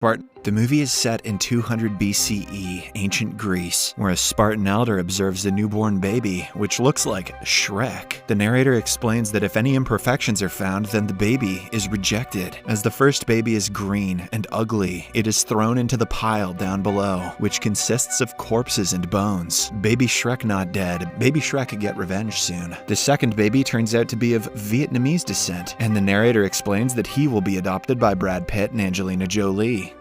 The movie is set in 200 BCE, ancient Greece, where a Spartan elder observes a newborn baby, which looks like Shrek. The narrator explains that if any imperfections are found, then the baby is rejected. As the first baby is green and ugly, it is thrown into the pile down below, which consists of corpses and bones. Baby Shrek not dead, baby Shrek could get revenge soon. The second baby turns out to be of Vietnamese descent, and the narrator explains that he will be adopted by Brad Pitt and Angelina Jolie.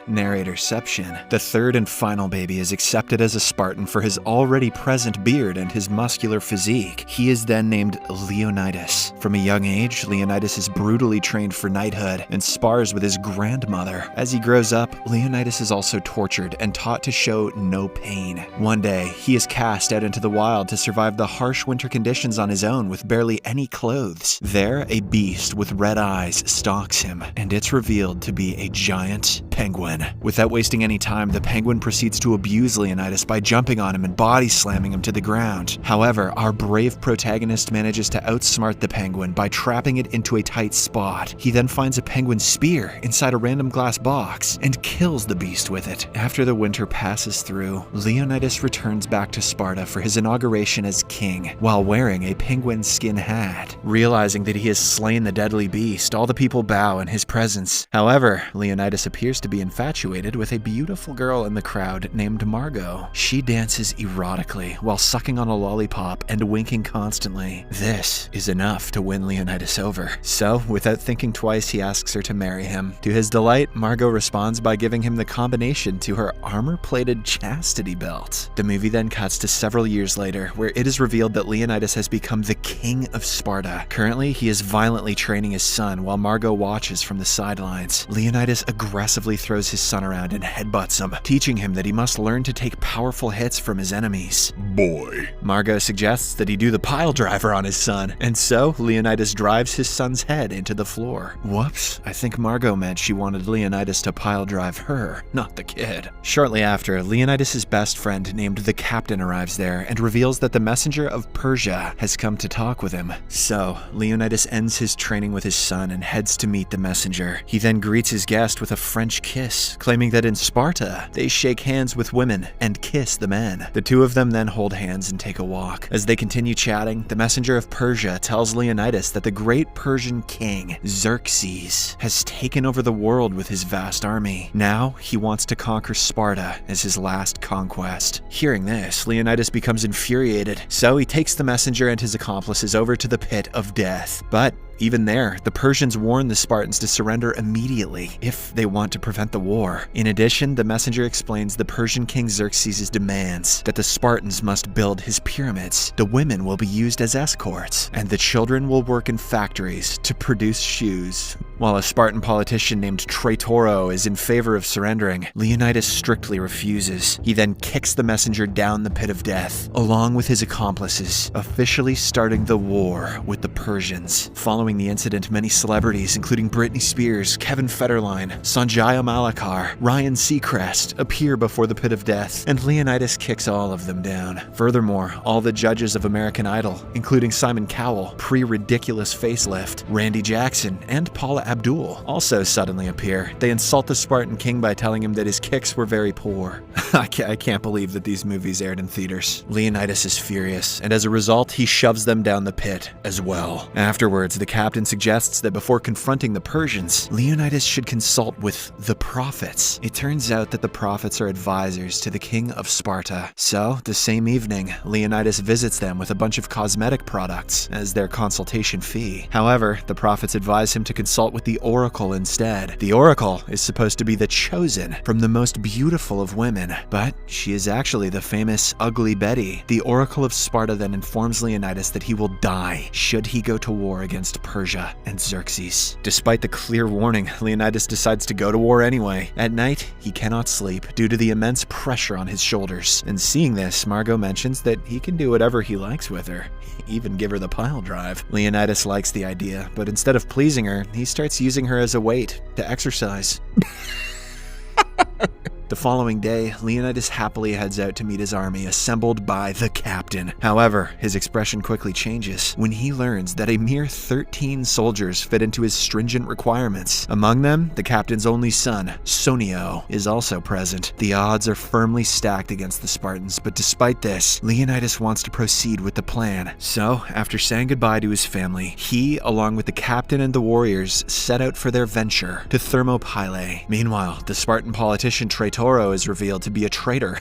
Narratorception. The third and final baby is accepted as a Spartan for his already present beard and his muscular physique. He is then named Leonidas. From a young age, Leonidas is brutally trained for knighthood and spars with his grandmother. As he grows up, Leonidas is also tortured and taught to show no pain. One day, he is cast out into the wild to survive the harsh winter conditions on his own with barely any clothes. There, a beast with red eyes stalks him, and it's revealed to be a giant penguin. Without wasting any time, the penguin proceeds to abuse Leonidas by jumping on him and body slamming him to the ground. However, our brave protagonist manages to outsmart the penguin by trapping it into a tight spot. He then finds a penguin spear inside a random glass box and kills the beast with it. After the winter passes through, Leonidas returns back to Sparta for his inauguration as king, while wearing a penguin skin hat. Realizing that he has slain the deadly beast, all the people bow in his presence. However, Leonidas appears to be infatuated with a beautiful girl in the crowd named Margot. She dances erotically while sucking on a lollipop and winking constantly. This is enough to win Leonidas over. So, without thinking twice, he asks her to marry him. To his delight, Margot responds by giving him the combination to her armor-plated chastity belt. The movie then cuts to several years later, where it is revealed that Leonidas has become the king of Sparta. Currently, he is violently training his son while Margot watches from the sidelines. Leonidas aggressively throws his son around and headbutts him, teaching him that he must learn to take powerful hits from his enemies. Boy. Margot suggests that he do the pile driver on his son, and so Leonidas drives his son's head into the floor. Whoops, I think Margot meant she wanted Leonidas to pile drive her, not the kid. Shortly after, Leonidas' best friend named the Captain arrives there and reveals that the messenger of Persia has come to talk with him. So, Leonidas ends his training with his son and heads to meet the messenger. He then greets his guest with a French kiss, claiming that in Sparta, they shake hands with women and kiss the men. The two of them then hold hands and take a walk. As they continue chatting, the messenger of Persia tells Leonidas that the great Persian king, Xerxes, has taken over the world with his vast army. Now, he wants to conquer Sparta as his last conquest. Hearing this, Leonidas becomes infuriated, so he takes the messenger and his accomplices over to the pit of death. But even there, the Persians warn the Spartans to surrender immediately if they want to prevent the war. In addition, the messenger explains the Persian king Xerxes' demands that the Spartans must build his pyramids, the women will be used as escorts, and the children will work in factories to produce shoes. While a Spartan politician named Traitoro is in favor of surrendering, Leonidas strictly refuses. He then kicks the messenger down the pit of death, along with his accomplices, officially starting the war with the Persians. Following the incident, many celebrities, including Britney Spears, Kevin Federline, Sanjaya Malakar, Ryan Seacrest, appear before the pit of death, and Leonidas kicks all of them down. Furthermore, all the judges of American Idol, including Simon Cowell, pre-ridiculous facelift, Randy Jackson, and Paula Abdul, also suddenly appear. They insult the Spartan king by telling him that his kicks were very poor. I can't believe that these movies aired in theaters. Leonidas is furious, and as a result, he shoves them down the pit as well. Afterwards, the captain suggests that before confronting the Persians, Leonidas should consult with the prophets. It turns out that the prophets are advisors to the king of Sparta. So, the same evening, Leonidas visits them with a bunch of cosmetic products as their consultation fee. However, the prophets advise him to consult with the oracle instead. The oracle is supposed to be the chosen from the most beautiful of women, but she is actually the famous Ugly Betty. The oracle of Sparta then informs Leonidas that he will die should he go to war against Persia and Xerxes. Despite the clear warning, Leonidas decides to go to war anyway. At night, he cannot sleep due to the immense pressure on his shoulders. And seeing this, Margot mentions that he can do whatever he likes with her, even give her the pile drive. Leonidas likes the idea, but instead of pleasing her, he starts using her as a weight to exercise. The following day, Leonidas happily heads out to meet his army, assembled by the captain. However, his expression quickly changes when he learns that a mere 13 soldiers fit into his stringent requirements. Among them, the captain's only son, Sonio, is also present. The odds are firmly stacked against the Spartans, but despite this, Leonidas wants to proceed with the plan. So, after saying goodbye to his family, he, along with the captain and the warriors, set out for their venture to Thermopylae. Meanwhile, the Spartan politician Traitoro is revealed to be a traitor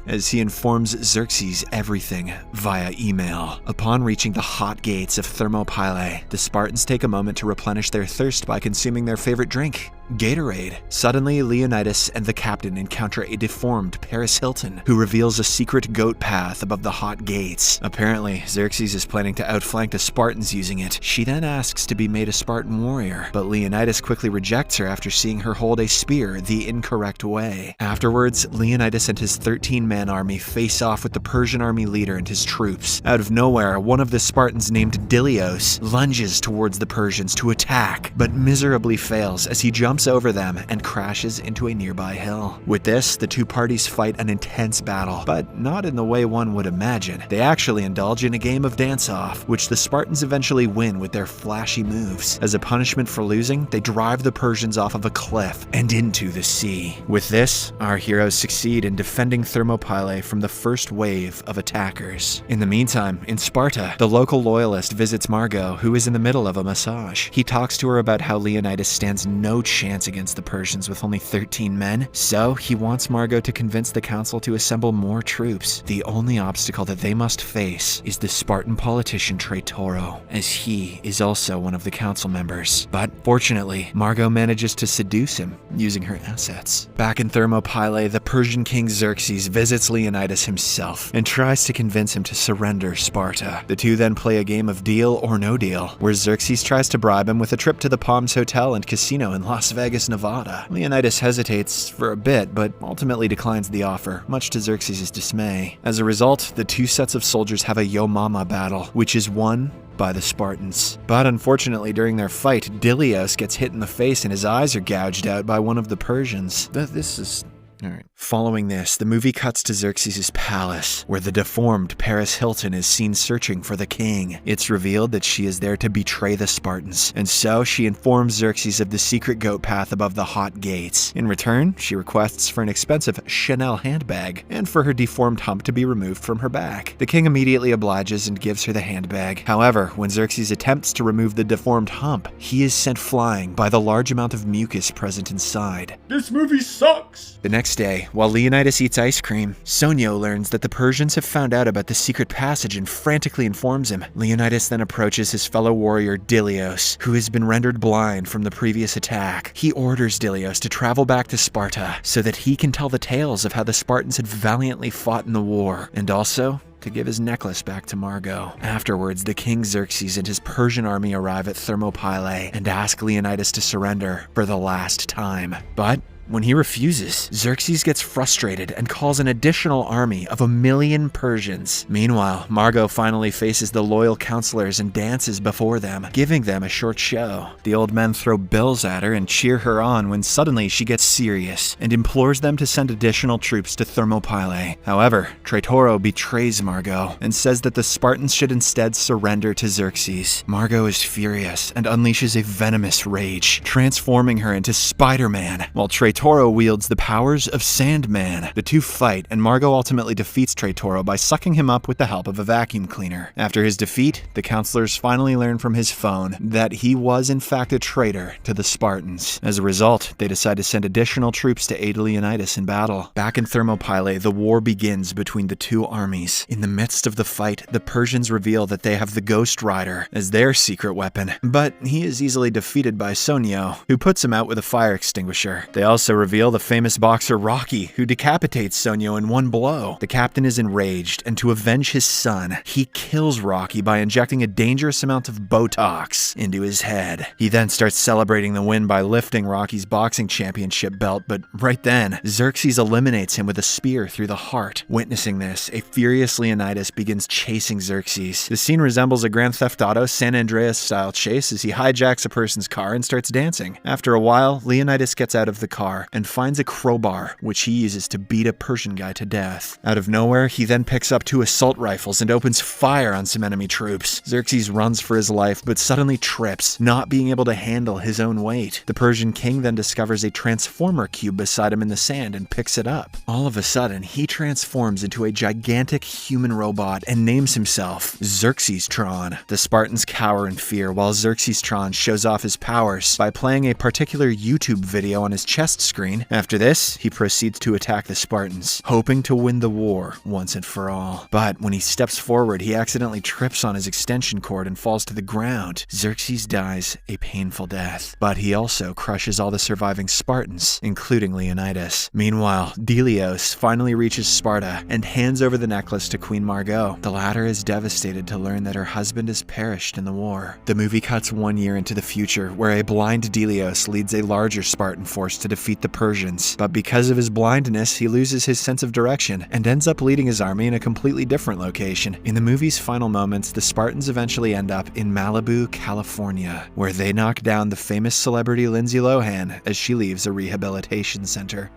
as he informs Xerxes everything via email. Upon reaching the hot gates of Thermopylae, the Spartans take a moment to replenish their thirst by consuming their favorite drink, Gatorade. Suddenly, Leonidas and the captain encounter a deformed Paris Hilton, who reveals a secret goat path above the hot gates. Apparently, Xerxes is planning to outflank the Spartans using it. She then asks to be made a Spartan warrior, but Leonidas quickly rejects her after seeing her hold a spear the incorrect way. Afterwards, Leonidas and his 13-man army face off with the Persian army leader and his troops. Out of nowhere, one of the Spartans named Dilios lunges towards the Persians to attack, but miserably fails as he jumps over them and crashes into a nearby hill. With this, the two parties fight an intense battle, but not in the way one would imagine. They actually indulge in a game of dance-off, which the Spartans eventually win with their flashy moves. As a punishment for losing, they drive the Persians off of a cliff and into the sea. With this, our heroes succeed in defending Thermopylae from the first wave of attackers. In the meantime, in Sparta, the local loyalist visits Margot, who is in the middle of a massage. He talks to her about how Leonidas stands no chance against the Persians with only 13 men, so he wants Margot to convince the council to assemble more troops. The only obstacle that they must face is the Spartan politician Traitoro, as he is also one of the council members. But fortunately, Margot manages to seduce him using her assets. Back in Thermopylae, the Persian king Xerxes visits Leonidas himself and tries to convince him to surrender Sparta. The two then play a game of deal or no deal, where Xerxes tries to bribe him with a trip to the Palms Hotel and Casino in Las Vegas, Nevada. Leonidas hesitates for a bit, but ultimately declines the offer, much to Xerxes' dismay. As a result, the two sets of soldiers have a Yo Mama battle, which is won by the Spartans. But unfortunately, during their fight, Dilios gets hit in the face and his eyes are gouged out by one of the Persians. This is... Alright. Following this, the movie cuts to Xerxes' palace, where the deformed Paris Hilton is seen searching for the king. It's revealed that she is there to betray the Spartans, and so she informs Xerxes of the secret goat path above the hot gates. In return, she requests for an expensive Chanel handbag, and for her deformed hump to be removed from her back. The king immediately obliges and gives her the handbag. However, when Xerxes attempts to remove the deformed hump, he is sent flying by the large amount of mucus present inside. This movie sucks! The next day, while Leonidas eats ice cream, Sonio learns that the Persians have found out about the secret passage and frantically informs him. Leonidas then approaches his fellow warrior Dilios, who has been rendered blind from the previous attack. He orders Dilios to travel back to Sparta so that he can tell the tales of how the Spartans had valiantly fought in the war, and also to give his necklace back to Margot. Afterwards, the king Xerxes and his Persian army arrive at Thermopylae and ask Leonidas to surrender for the last time. But when he refuses, Xerxes gets frustrated and calls an additional army of 1 million Persians. Meanwhile, Margot finally faces the loyal counselors and dances before them, giving them a short show. The old men throw bills at her and cheer her on when suddenly she gets serious and implores them to send additional troops to Thermopylae. However, Traitoro betrays Margot and says that the Spartans should instead surrender to Xerxes. Margot is furious and unleashes a venomous rage, transforming her into Spider-Man, while Traitoro wields the powers of Sandman. The two fight, and Margot ultimately defeats Traitoro by sucking him up with the help of a vacuum cleaner. After his defeat, the counselors finally learn from his phone that he was in fact a traitor to the Spartans. As a result, they decide to send additional troops to aid Leonidas in battle. Back in Thermopylae, the war begins between the two armies. In the midst of the fight, the Persians reveal that they have the Ghost Rider as their secret weapon, but he is easily defeated by Sonio, who puts him out with a fire extinguisher. They also reveal the famous boxer Rocky, who decapitates Sonio in one blow. The captain is enraged, and to avenge his son, he kills Rocky by injecting a dangerous amount of Botox into his head. He then starts celebrating the win by lifting Rocky's boxing championship belt, but right then, Xerxes eliminates him with a spear through the heart. Witnessing this, a furious Leonidas begins chasing Xerxes. The scene resembles a Grand Theft Auto San Andreas-style chase as he hijacks a person's car and starts dancing. After a while, Leonidas gets out of the car bar and finds a crowbar, which he uses to beat a Persian guy to death. Out of nowhere, he then picks up 2 assault rifles and opens fire on some enemy troops. Xerxes runs for his life, but suddenly trips, not being able to handle his own weight. The Persian king then discovers a transformer cube beside him in the sand and picks it up. All of a sudden, he transforms into a gigantic human robot and names himself Xerxes-tron. The Spartans cower in fear while Xerxes-tron shows off his powers by playing a particular YouTube video on his chest screen. After this, he proceeds to attack the Spartans, hoping to win the war once and for all. But when he steps forward, he accidentally trips on his extension cord and falls to the ground. Xerxes dies a painful death, but he also crushes all the surviving Spartans, including Leonidas. Meanwhile, Delios finally reaches Sparta and hands over the necklace to Queen Margot. The latter is devastated to learn that her husband has perished in the war. The movie cuts 1 year into the future, where a blind Delios leads a larger Spartan force to defeat the Persians, but because of his blindness, he loses his sense of direction and ends up leading his army in a completely different location. In the movie's final moments, the Spartans eventually end up in Malibu, California, where they knock down the famous celebrity Lindsay Lohan as she leaves a rehabilitation center.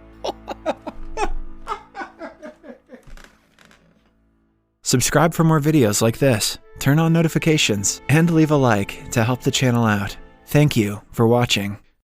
Subscribe for more videos like this, turn on notifications, and leave a like to help the channel out. Thank you for watching.